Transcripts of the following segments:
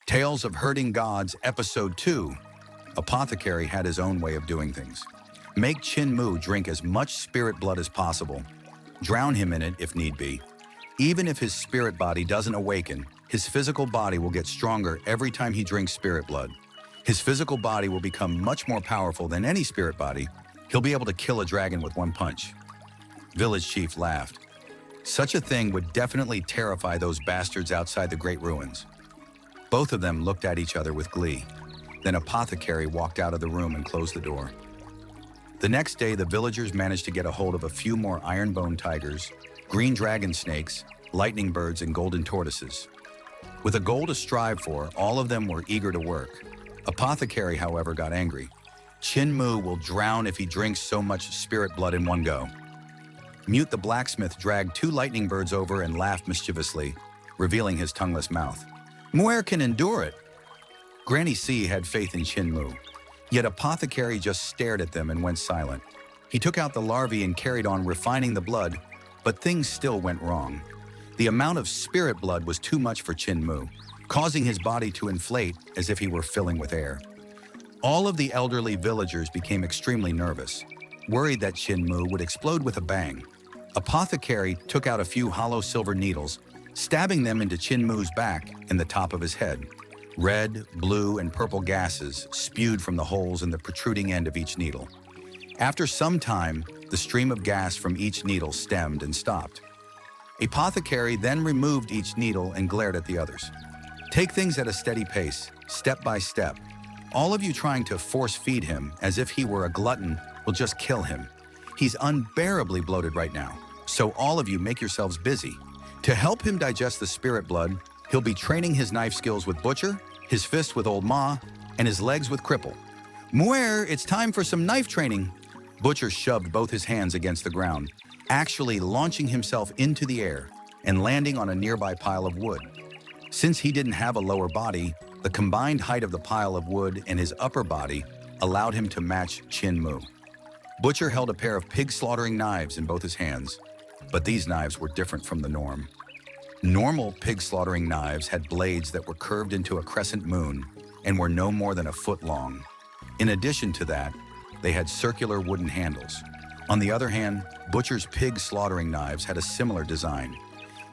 Tales of Herding Gods, Episode 2. Apothecary had his own way of doing things. Make Qin Mu drink as much spirit blood as possible. Drown him in it if need be. Even if his spirit body doesn't awaken, his physical body will get stronger every time he drinks spirit blood. His physical body will become much more powerful than any spirit body. He'll be able to kill a dragon with one punch. Village chief laughed. Such a thing would definitely terrify those bastards outside the great ruins. Both of them looked at each other with glee. Then Apothecary walked out of the room and closed the door. The next day, the villagers managed to get a hold of a few more iron-bone tigers, green dragon snakes, lightning birds, and golden tortoises. With a goal to strive for, all of them were eager to work. Apothecary, however, got angry. Qin Mu will drown if he drinks so much spirit blood in one go. Mute the blacksmith dragged 2 lightning birds over and laughed mischievously, revealing his tongueless mouth. Muer can endure it. Granny C had faith in Qin Mu, yet Apothecary just stared at them and went silent. He took out the larvae and carried on refining the blood, but things still went wrong. The amount of spirit blood was too much for Qin Mu, causing his body to inflate as if he were filling with air. All of the elderly villagers became extremely nervous, worried that Qin Mu would explode with a bang. Apothecary took out a few hollow silver needles, stabbing them into Qin Mu's back and the top of his head. Red, blue, and purple gases spewed from the holes in the protruding end of each needle. After some time, the stream of gas from each needle stemmed and stopped. Apothecary then removed each needle and glared at the others. Take things at a steady pace, step by step. All of you trying to force-feed him as if he were a glutton will just kill him. He's unbearably bloated right now, so all of you make yourselves busy. To help him digest the spirit blood, he'll be training his knife skills with Butcher, his fists with Old Ma, and his legs with Cripple. Muer, it's time for some knife training. Butcher shoved both his hands against the ground, actually launching himself into the air and landing on a nearby pile of wood. Since he didn't have a lower body, the combined height of the pile of wood and his upper body allowed him to match Qin Mu. Butcher held a pair of pig-slaughtering knives in both his hands, but these knives were different from the norm. Normal pig-slaughtering knives had blades that were curved into a crescent moon and were no more than a foot long. In addition to that, they had circular wooden handles. On the other hand, Butcher's pig-slaughtering knives had a similar design,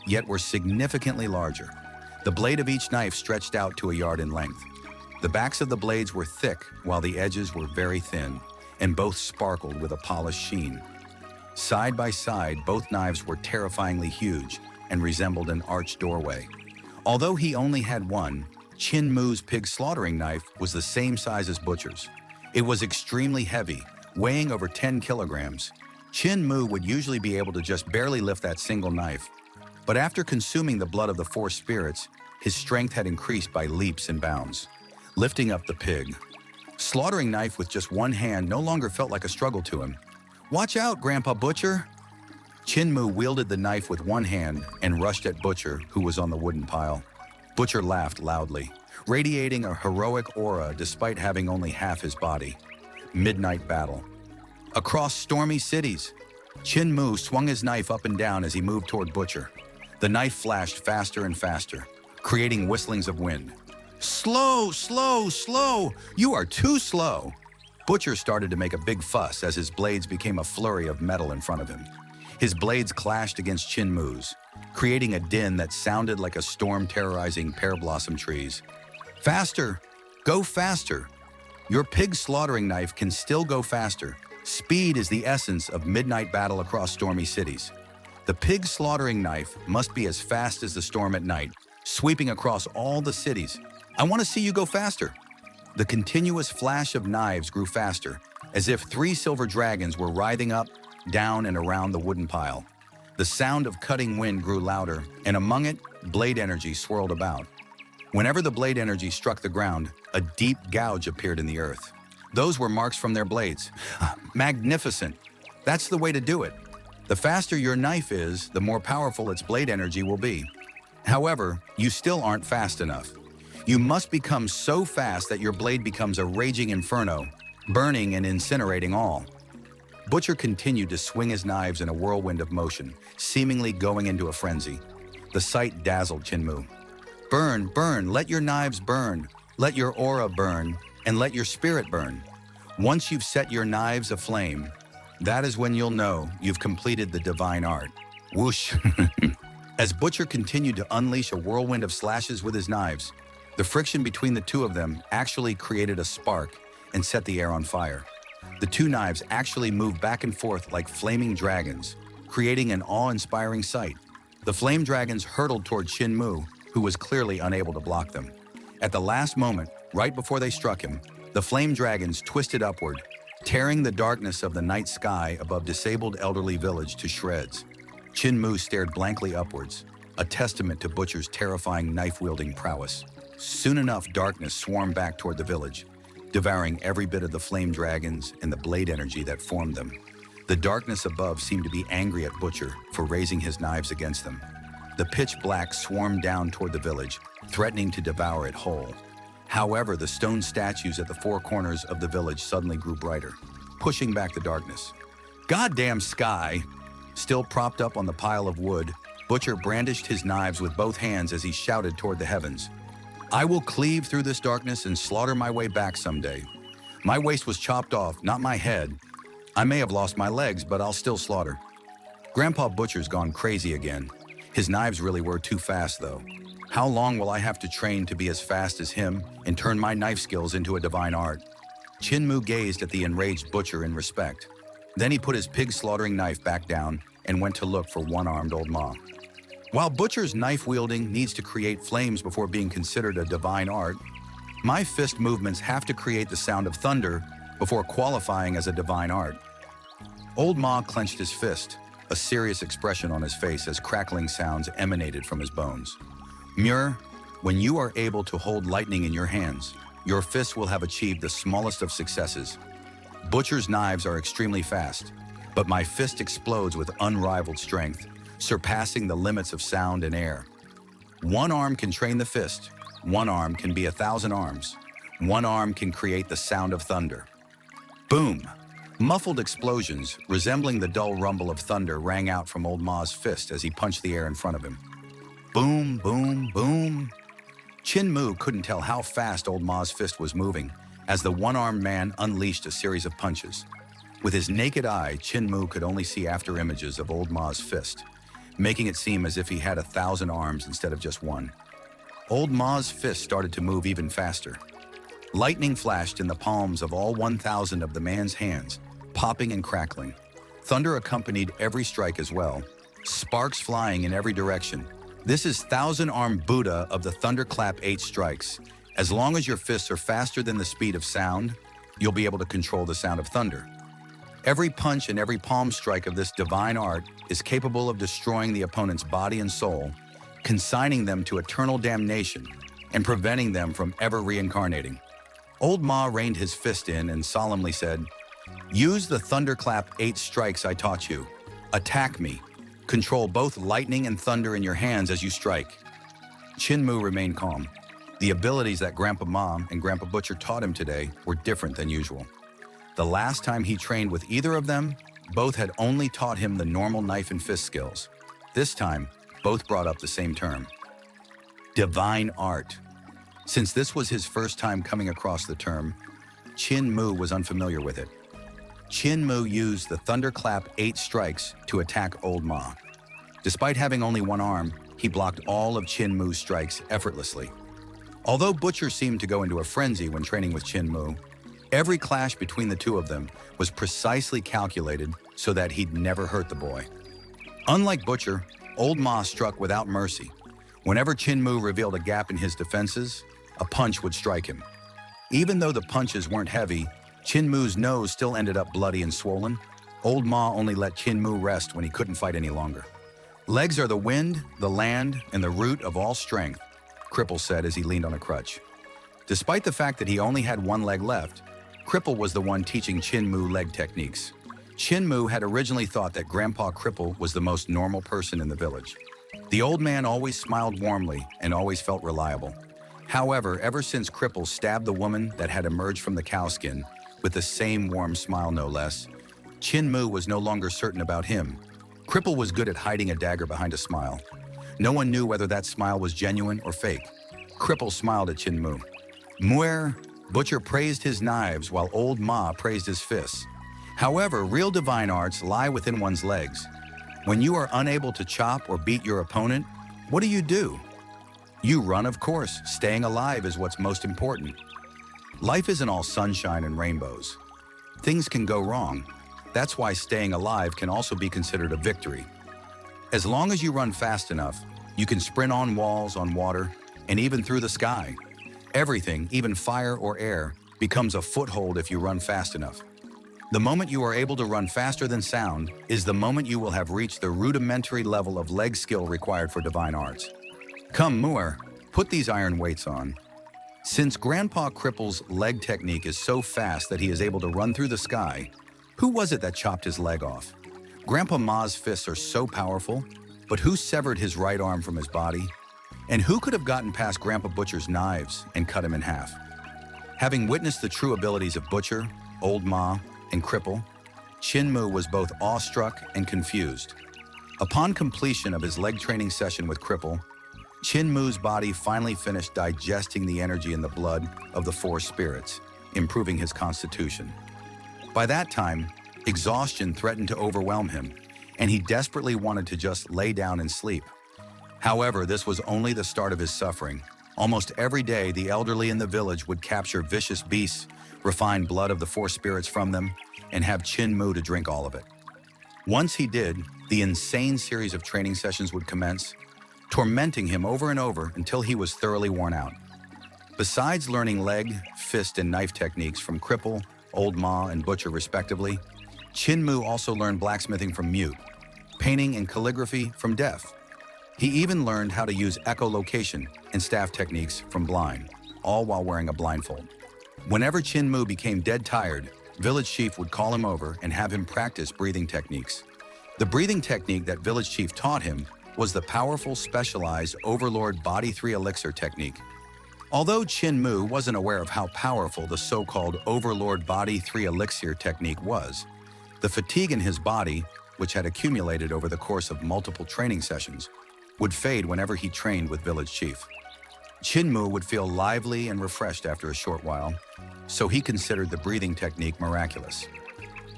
yet were significantly larger. The blade of each knife stretched out to a yard in length. The backs of the blades were thick, while the edges were very thin, and both sparkled with a polished sheen. Side by side, both knives were terrifyingly huge and resembled an arched doorway. Although he only had one, Qin Mu's pig-slaughtering knife was the same size as Butcher's. It was extremely heavy, weighing over 10 kilograms. Qin Mu would usually be able to just barely lift that single knife, but after consuming the blood of the 4 spirits, his strength had increased by leaps and bounds. Lifting up the pig. Slaughtering knife with just one hand no longer felt like a struggle to him. Watch out, Grandpa Butcher! Qin Mu wielded the knife with one hand and rushed at Butcher, who was on the wooden pile. Butcher laughed loudly, radiating a heroic aura despite having only half his body. Midnight battle. Across stormy cities, Qin Mu swung his knife up and down as he moved toward Butcher. The knife flashed faster and faster, creating whistlings of wind. Slow, slow, slow! You are too slow! Butcher started to make a big fuss as his blades became a flurry of metal in front of him. His blades clashed against Qin Mu's, creating a din that sounded like a storm terrorizing pear blossom trees. Faster! Go faster! Your pig-slaughtering knife can still go faster. Speed is the essence of midnight battle across stormy cities. The pig-slaughtering knife must be as fast as the storm at night, sweeping across all the cities. I want to see you go faster. The continuous flash of knives grew faster, as if 3 silver dragons were writhing up, down, and around the wooden pile. The sound of cutting wind grew louder, and among it, blade energy swirled about. Whenever the blade energy struck the ground, a deep gouge appeared in the earth. Those were marks from their blades. Magnificent. That's the way to do it. The faster your knife is, the more powerful its blade energy will be. However, you still aren't fast enough. You must become so fast that your blade becomes a raging inferno, burning and incinerating all. Butcher continued to swing his knives in a whirlwind of motion, seemingly going into a frenzy. The sight dazzled Qin Mu. Burn, burn, let your knives burn, let your aura burn, and let your spirit burn. Once you've set your knives aflame, that is when you'll know you've completed the divine art. Whoosh. As Butcher continued to unleash a whirlwind of slashes with his knives, the friction between the two of them actually created a spark and set the air on fire. The two knives actually moved back and forth like flaming dragons, creating an awe-inspiring sight. The flame dragons hurtled toward Qin Mu, who was clearly unable to block them. At the last moment, right before they struck him, the flame dragons twisted upward, tearing the darkness of the night sky above disabled elderly village to shreds. Qin Mu stared blankly upwards, a testament to Butcher's terrifying knife-wielding prowess. Soon enough, darkness swarmed back toward the village, devouring every bit of the flame dragons and the blade energy that formed them. The darkness above seemed to be angry at Butcher for raising his knives against them. The pitch black swarmed down toward the village, threatening to devour it whole. However, the stone statues at the four corners of the village suddenly grew brighter, pushing back the darkness. Goddamn sky! Still propped up on the pile of wood, Butcher brandished his knives with both hands as he shouted toward the heavens. I will cleave through this darkness and slaughter my way back someday. My waist was chopped off, not my head. I may have lost my legs, but I'll still slaughter. Grandpa Butcher's gone crazy again. His knives really were too fast, though. How long will I have to train to be as fast as him and turn my knife skills into a divine art? Qin Mu gazed at the enraged Butcher in respect. Then he put his pig-slaughtering knife back down and went to look for one-armed old Ma. While Butcher's knife-wielding needs to create flames before being considered a divine art, my fist movements have to create the sound of thunder before qualifying as a divine art. Old Ma clenched his fist, a serious expression on his face as crackling sounds emanated from his bones. Muir, when you are able to hold lightning in your hands, your fist will have achieved the smallest of successes. Butcher's knives are extremely fast, but my fist explodes with unrivaled strength, surpassing the limits of sound and air. One arm can train the fist, one arm can be 1,000 arms, one arm can create the sound of thunder. Boom! Muffled explosions, resembling the dull rumble of thunder, rang out from Old Ma's fist as he punched the air in front of him. Boom, boom, boom. Qin Mu couldn't tell how fast Old Ma's fist was moving as the one-armed man unleashed a series of punches. With his naked eye, Qin Mu could only see after images of Old Ma's fist, making it seem as if he had 1,000 arms instead of just one. Old Ma's fist started to move even faster. Lightning flashed in the palms of all 1,000 of the man's hands, popping and crackling. Thunder accompanied every strike as well, sparks flying in every direction. This is 1,000-armed Buddha of the Thunderclap 8 strikes. As long as your fists are faster than the speed of sound, you'll be able to control the sound of thunder. Every punch and every palm strike of this divine art is capable of destroying the opponent's body and soul, consigning them to eternal damnation and preventing them from ever reincarnating. Old Ma reined his fist in and solemnly said, "Use the Thunderclap 8 strikes I taught you. Attack me. Control both lightning and thunder in your hands as you strike." Qin Mu remained calm. The abilities that Grandpa Ma and Grandpa Butcher taught him today were different than usual. The last time he trained with either of them, both had only taught him the normal knife and fist skills. This time, both brought up the same term: divine art. Since this was his first time coming across the term, Qin Mu was unfamiliar with it. Qin Mu used the Thunderclap 8 strikes to attack Old Ma. Despite having only one arm, he blocked all of Qin Mu's strikes effortlessly. Although Butcher seemed to go into a frenzy when training with Qin Mu, every clash between the two of them was precisely calculated so that he'd never hurt the boy. Unlike Butcher, Old Ma struck without mercy. Whenever Qin Mu revealed a gap in his defenses, a punch would strike him. Even though the punches weren't heavy, Qin Mu's nose still ended up bloody and swollen. Old Ma only let Qin Mu rest when he couldn't fight any longer. "Legs are the wind, the land, and the root of all strength," Cripple said as he leaned on a crutch. Despite the fact that he only had one leg left, Cripple was the one teaching Qin Mu leg techniques. Qin Mu had originally thought that Grandpa Cripple was the most normal person in the village. The old man always smiled warmly and always felt reliable. However, ever since Cripple stabbed the woman that had emerged from the cowskin, with the same warm smile no less, Qin Mu was no longer certain about him. Cripple was good at hiding a dagger behind a smile. No one knew whether that smile was genuine or fake. Cripple smiled at Qin Mu. Muer, Butcher praised his knives while Old Ma praised his fists. However, real divine arts lie within one's legs. When you are unable to chop or beat your opponent, what do? You run, of course. Staying alive is what's most important. Life isn't all sunshine and rainbows. Things can go wrong. That's why staying alive can also be considered a victory. As long as you run fast enough, you can sprint on walls, on water, and even through the sky. Everything, even fire or air, becomes a foothold if you run fast enough. The moment you are able to run faster than sound is the moment you will have reached the rudimentary level of leg skill required for divine arts. Come, Muer, put these iron weights on. Since Grandpa Cripple's leg technique is so fast that he is able to run through the sky, who was it that chopped his leg off? Grandpa Ma's fists are so powerful, but who severed his right arm from his body? And who could have gotten past Grandpa Butcher's knives and cut him in half? Having witnessed the true abilities of Butcher, Old Ma, and Cripple, Qin Mu was both awestruck and confused. Upon completion of his leg training session with Cripple, Qin Mu's body finally finished digesting the energy in the blood of the four spirits, improving his constitution. By that time, exhaustion threatened to overwhelm him, and he desperately wanted to just lay down and sleep. However, this was only the start of his suffering. Almost every day, the elderly in the village would capture vicious beasts, refine blood of the four spirits from them, and have Qin Mu to drink all of it. Once he did, the insane series of training sessions would commence, tormenting him over and over until he was thoroughly worn out. Besides learning leg, fist, and knife techniques from Cripple, Old Ma, and Butcher respectively, Qin Mu also learned blacksmithing from Mute, painting and calligraphy from Deaf. He even learned how to use echolocation and staff techniques from Blind, all while wearing a blindfold. Whenever Qin Mu became dead tired, Village Chief would call him over and have him practice breathing techniques. The breathing technique that Village Chief taught him was the powerful, specialized Overlord Body 3 Elixir technique. Although Qin Mu wasn't aware of how powerful the so-called Overlord Body 3 Elixir technique was, the fatigue in his body, which had accumulated over the course of multiple training sessions, would fade whenever he trained with Village Chief. Qin Mu would feel lively and refreshed after a short while, so he considered the breathing technique miraculous.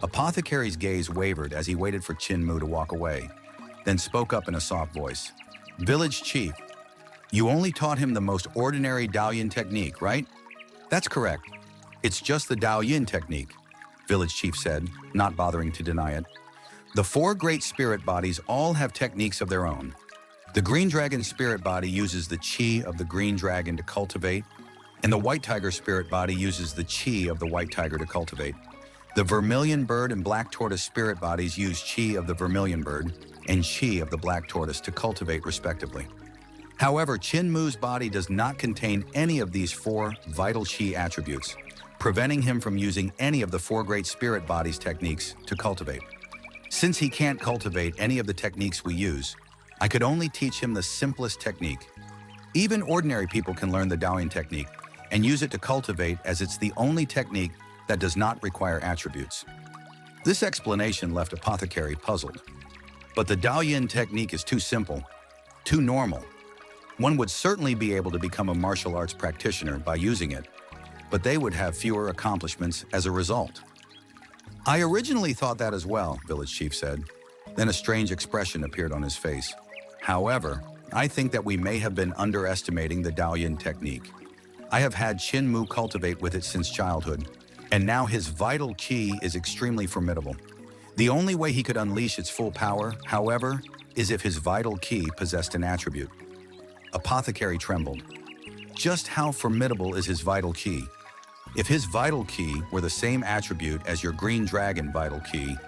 Apothecary's gaze wavered as he waited for Qin Mu to walk away, then spoke up in a soft voice. Village Chief, you only taught him the most ordinary Daoyin technique, right? That's correct. It's just the Daoyin technique, Village Chief said, not bothering to deny it. The four great spirit bodies all have techniques of their own. The Green Dragon spirit body uses the Qi of the Green Dragon to cultivate, and the White Tiger spirit body uses the Qi of the White Tiger to cultivate. The Vermilion Bird and Black Tortoise spirit bodies use Qi of the Vermilion Bird and Qi of the Black Tortoise to cultivate respectively. However, Qin Mu's body does not contain any of these four vital Qi attributes, preventing him from using any of the four great spirit bodies techniques to cultivate. Since he can't cultivate any of the techniques we use, I could only teach him the simplest technique. Even ordinary people can learn the Daoyin technique and use it to cultivate, as it's the only technique that does not require attributes. This explanation left Apothecary puzzled. But the Daoyin technique is too simple, too normal. One would certainly be able to become a martial arts practitioner by using it, but they would have fewer accomplishments as a result. I originally thought that as well, Village Chief said. Then a strange expression appeared on his face. However, I think that we may have been underestimating the Daoyin technique. I have had Qin Mu cultivate with it since childhood, and now his vital Qi is extremely formidable. The only way he could unleash its full power, however, is if his vital Qi possessed an attribute. Apothecary trembled. Just how formidable is his vital Qi? If his vital Qi were the same attribute as your Green Dragon vital Qi,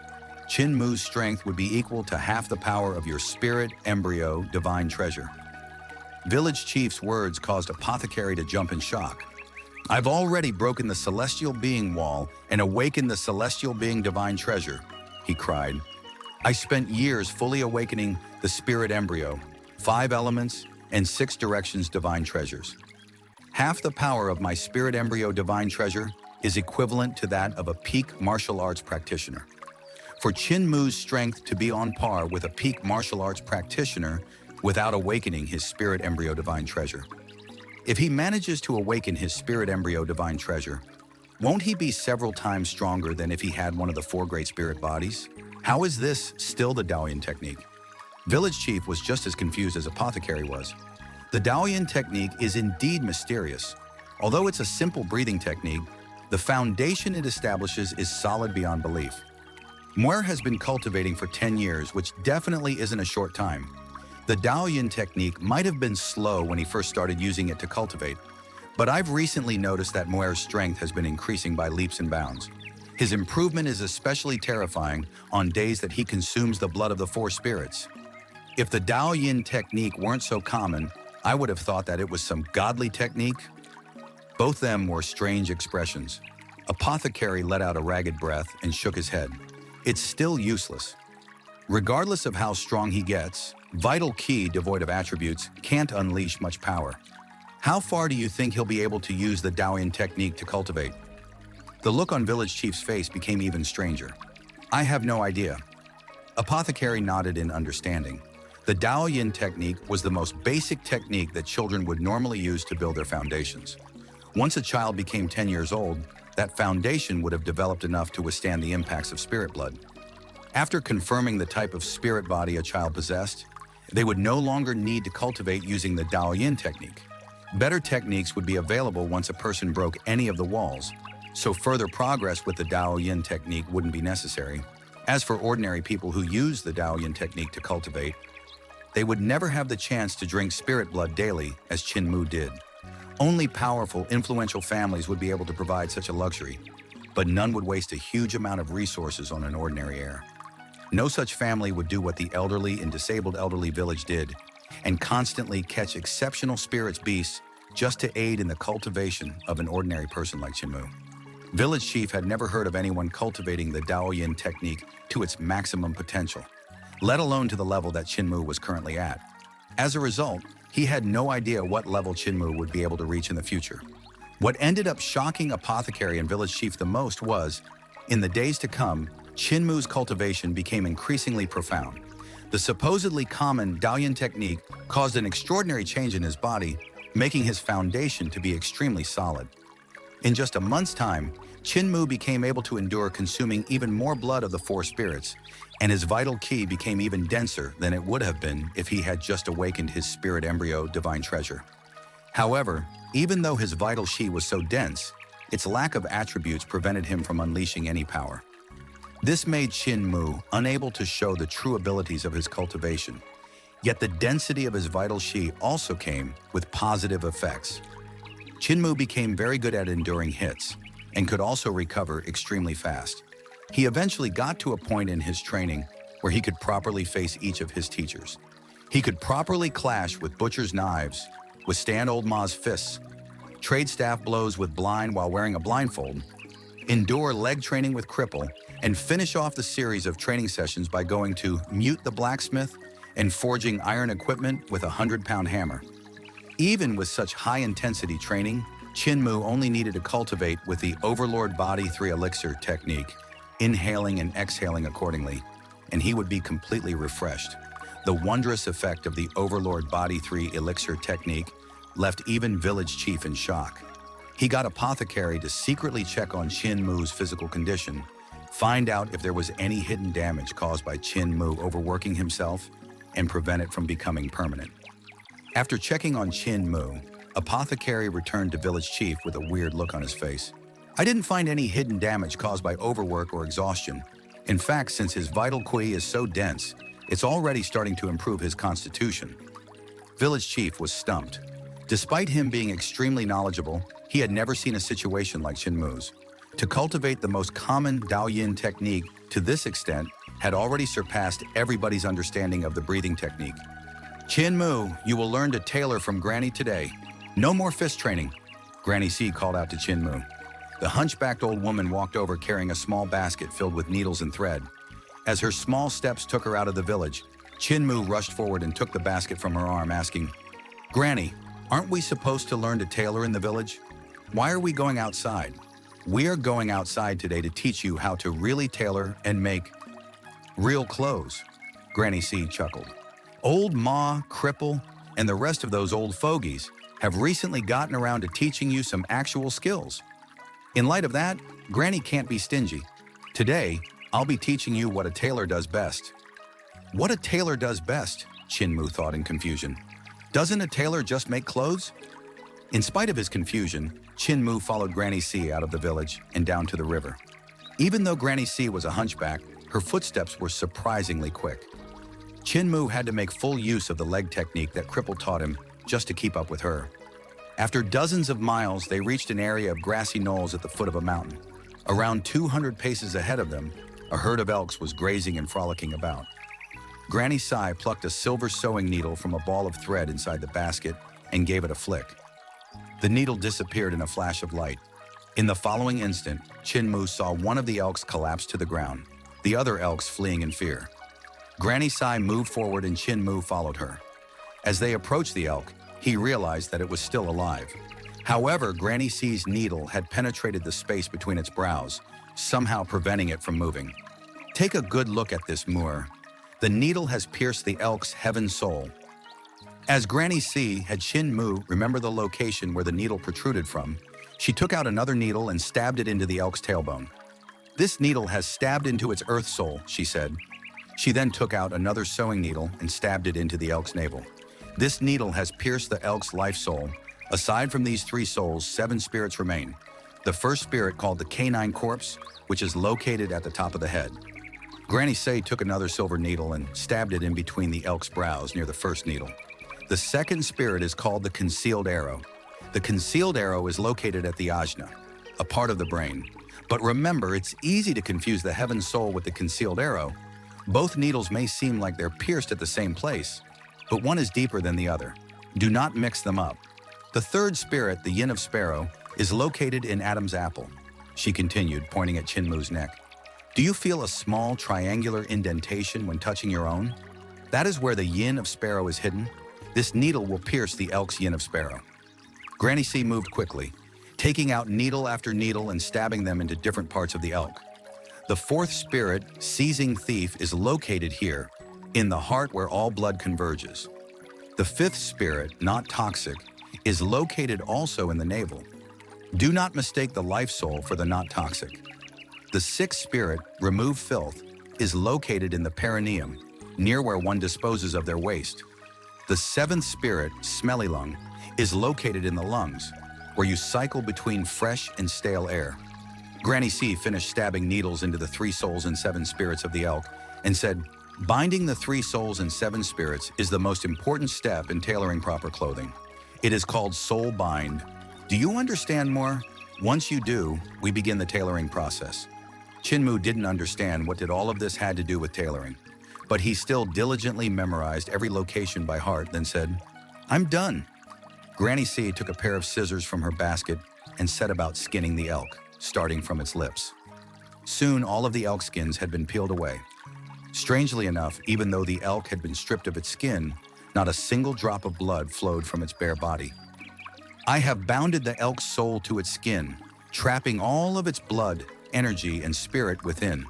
Qin Mu's strength would be equal to half the power of your spirit embryo divine treasure. Village Chief's words caused Apothecary to jump in shock. I've already broken the celestial being wall and awakened the celestial being divine treasure, he cried. I spent years fully awakening the spirit embryo, 5 elements, and 6 directions divine treasures. Half the power of my spirit embryo divine treasure is equivalent to that of a peak martial arts practitioner. For Qin Mu's strength to be on par with a peak martial arts practitioner without awakening his spirit embryo divine treasure, If he manages to awaken his spirit embryo divine treasure, won't he be several times stronger than if he had one of the four great spirit bodies? How is this still the Daoyin technique? Village Chief was just as confused as Apothecary was. The Daoyin technique is indeed mysterious. Although it's a simple breathing technique, the foundation it establishes is solid beyond belief. Muir has been cultivating for 10 years, which definitely isn't a short time. The Daoyin technique might have been slow when he first started using it to cultivate, but I've recently noticed that Muir's strength has been increasing by leaps and bounds. His improvement is especially terrifying on days that he consumes the blood of the four spirits. If the Daoyin technique weren't so common, I would have thought that it was some godly technique. Both them were strange expressions. Apothecary let out a ragged breath and shook his head. It's still useless. Regardless of how strong he gets, vital Qi devoid of attributes can't unleash much power. How far do you think he'll be able to use the Daoyin technique to cultivate? The look on Village Chief's face became even stranger. I have no idea. Apothecary nodded in understanding. The Daoyin technique was the most basic technique that children would normally use to build their foundations. Once a child became 10 years old, that foundation would have developed enough to withstand the impacts of spirit blood. After confirming the type of spirit body a child possessed, they would no longer need to cultivate using the Daoyin technique. Better techniques would be available once a person broke any of the walls, so further progress with the Daoyin technique wouldn't be necessary. As for ordinary people who use the Daoyin technique to cultivate, they would never have the chance to drink spirit blood daily as Qin Mu did. Only powerful, influential families would be able to provide such a luxury, but none would waste a huge amount of resources on an ordinary heir. No such family would do what the elderly and disabled elderly village did, and constantly catch exceptional spirits beasts just to aid in the cultivation of an ordinary person like Qin Mu. Village Chief had never heard of anyone cultivating the Daoyin technique to its maximum potential, let alone to the level that Qin Mu was currently at. As a result, he had no idea what level Qin Mu would be able to reach in the future. What ended up shocking Apothecary and Village Chief the most was, in the days to come, Qin Mu's cultivation became increasingly profound. The supposedly common Daoyin technique caused an extraordinary change in his body, making his foundation to be extremely solid. In just a month's time, Qin Mu became able to endure consuming even more blood of the four spirits, and his vital Qi became even denser than it would have been if he had just awakened his spirit embryo divine treasure. However, even though his vital Qi was so dense, its lack of attributes prevented him from unleashing any power. This made Qin Mu unable to show the true abilities of his cultivation, yet the density of his vital Qi also came with positive effects. Qin Mu became very good at enduring hits and could also recover extremely fast. He eventually got to a point in his training where he could properly face each of his teachers. He could properly clash with butcher's knives, withstand old Ma's fists, trade staff blows with blind while wearing a blindfold, endure leg training with cripple, and finish off the series of training sessions by going to Mute the blacksmith and forging iron equipment with a 100-pound hammer. Even with such high-intensity training, Qin Mu only needed to cultivate with the Overlord Body 3 Elixir technique, inhaling and exhaling accordingly, and he would be completely refreshed. The wondrous effect of the Overlord Body 3 Elixir technique left even Village Chief in shock. He got Apothecary to secretly check on Qin Mu's physical condition, find out if there was any hidden damage caused by Qin Mu overworking himself, and prevent it from becoming permanent. After checking on Qin Mu, Apothecary returned to Village Chief with a weird look on his face. I didn't find any hidden damage caused by overwork or exhaustion. In fact, since his vital Qi is so dense, it's already starting to improve his constitution. Village Chief was stumped. Despite him being extremely knowledgeable, he had never seen a situation like Qin Mu's. To cultivate the most common Daoyin technique to this extent had already surpassed everybody's understanding of the breathing technique. Qin Mu, you will learn to tailor from Granny today. No more fist training, Granny C called out to Qin Mu. The hunchbacked old woman walked over carrying a small basket filled with needles and thread. As her small steps took her out of the village, Qin Mu rushed forward and took the basket from her arm, asking, "Granny, aren't we supposed to learn to tailor in the village? Why are we going outside?" "We are going outside today to teach you how to really tailor and make real clothes," Granny C chuckled. Old Ma, Cripple, and the rest of those old fogies have recently gotten around to teaching you some actual skills. In light of that, Granny can't be stingy. Today, I'll be teaching you what a tailor does best. What a tailor does best, Qin Mu thought in confusion. Doesn't a tailor just make clothes? In spite of his confusion, Qin Mu followed Granny C out of the village and down to the river. Even though Granny C was a hunchback, her footsteps were surprisingly quick. Qin Mu had to make full use of the leg technique that Cripple taught him just to keep up with her. After dozens of miles, they reached an area of grassy knolls at the foot of a mountain. Around 200 paces ahead of them, a herd of elks was grazing and frolicking about. Granny Sai plucked a silver sewing needle from a ball of thread inside the basket and gave it a flick. The needle disappeared in a flash of light. In the following instant, Qin Mu saw one of the elks collapse to the ground, the other elks fleeing in fear. Granny Sai moved forward and Qin Mu followed her. As they approached the elk, he realized that it was still alive. However, Granny C's needle had penetrated the space between its brows, somehow preventing it from moving. Take a good look at this, Moor. The needle has pierced the elk's heaven soul. As Granny C had Qin Mu remember the location where the needle protruded from, she took out another needle and stabbed it into the elk's tailbone. This needle has stabbed into its earth soul, she said. She then took out another sewing needle and stabbed it into the elk's navel. This needle has pierced the elk's life soul. Aside from these 3 souls, 7 spirits remain. The first spirit, called the canine corpse, which is located at the top of the head. Granny Say took another silver needle and stabbed it in between the elk's brows near the first needle. The second spirit is called the concealed arrow. The concealed arrow is located at the ajna, a part of the brain. But remember, it's easy to confuse the heaven soul with the concealed arrow. Both needles may seem like they're pierced at the same place, but one is deeper than the other. Do not mix them up. The third spirit, the yin of sparrow, is located in Adam's apple, she continued, pointing at Qin Mu's neck. Do you feel a small triangular indentation when touching your own? That is where the yin of sparrow is hidden. This needle will pierce the elk's yin of sparrow. Granny C moved quickly, taking out needle after needle and stabbing them into different parts of the elk. The fourth spirit, seizing thief, is located here, in the heart where all blood converges. The fifth spirit, not toxic, is located also in the navel. Do not mistake the life soul for the not toxic. The sixth spirit, remove filth, is located in the perineum, near where one disposes of their waste. The seventh spirit, smelly lung, is located in the lungs, where you cycle between fresh and stale air. Granny C finished stabbing needles into the 3 souls and 7 spirits of the elk and said, binding the 3 souls and 7 spirits is the most important step in tailoring proper clothing. It is called soul bind. Do you understand more? Once you do, we begin the tailoring process. Qin Mu didn't understand what did all of this had to do with tailoring, but he still diligently memorized every location by heart, then said, I'm done. Granny C took a pair of scissors from her basket and set about skinning the elk, starting from its lips. Soon, all of the elk skins had been peeled away. Strangely enough, even though the elk had been stripped of its skin, not a single drop of blood flowed from its bare body. I have bounded the elk's soul to its skin, trapping all of its blood, energy, and spirit within.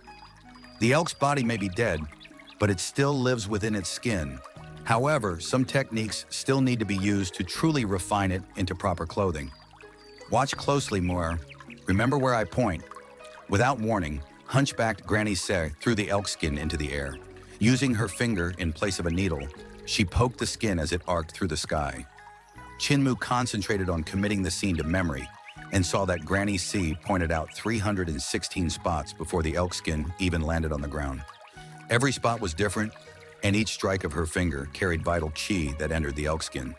The elk's body may be dead, but it still lives within its skin. However, some techniques still need to be used to truly refine it into proper clothing. Watch closely, Moore. Remember where I point. Without warning, hunchbacked Granny Se threw the elk skin into the air. Using her finger in place of a needle, she poked the skin as it arced through the sky. Qin Mu concentrated on committing the scene to memory and saw that Granny C pointed out 316 spots before the elk skin even landed on the ground. Every spot was different, and each strike of her finger carried vital qi that entered the elk skin.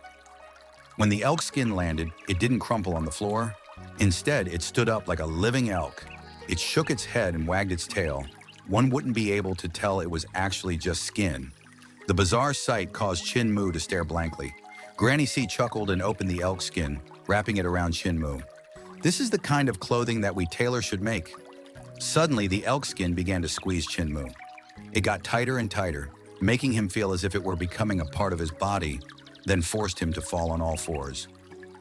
When the elk skin landed, it didn't crumple on the floor. Instead, it stood up like a living elk. It shook its head and wagged its tail. One wouldn't be able to tell it was actually just skin. The bizarre sight caused Qin Mu to stare blankly. Granny C chuckled and opened the elk skin, wrapping it around Qin Mu. This is the kind of clothing that we tailor should make. Suddenly, the elk skin began to squeeze Qin Mu. It got tighter and tighter, making him feel as if it were becoming a part of his body, then forced him to fall on all fours.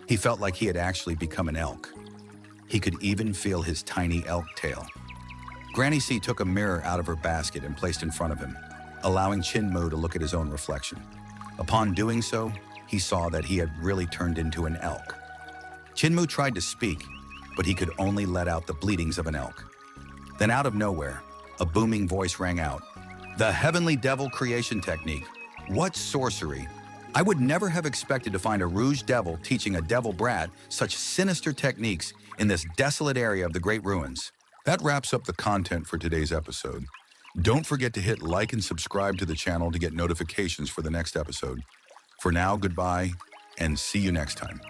He felt like he had actually become an elk. He could even feel his tiny elk tail. Granny C took a mirror out of her basket and placed in front of him, allowing Qin Mu to look at his own reflection. Upon doing so, he saw that he had really turned into an elk. Qin Mu tried to speak, but he could only let out the bleatings of an elk. Then out of nowhere, a booming voice rang out. The heavenly devil creation technique. What sorcery! I would never have expected to find a rouge devil teaching a devil brat such sinister techniques in this desolate area of the Great Ruins. That wraps up the content for today's episode. Don't forget to hit like and subscribe to the channel to get notifications for the next episode. For now, goodbye, and see you next time.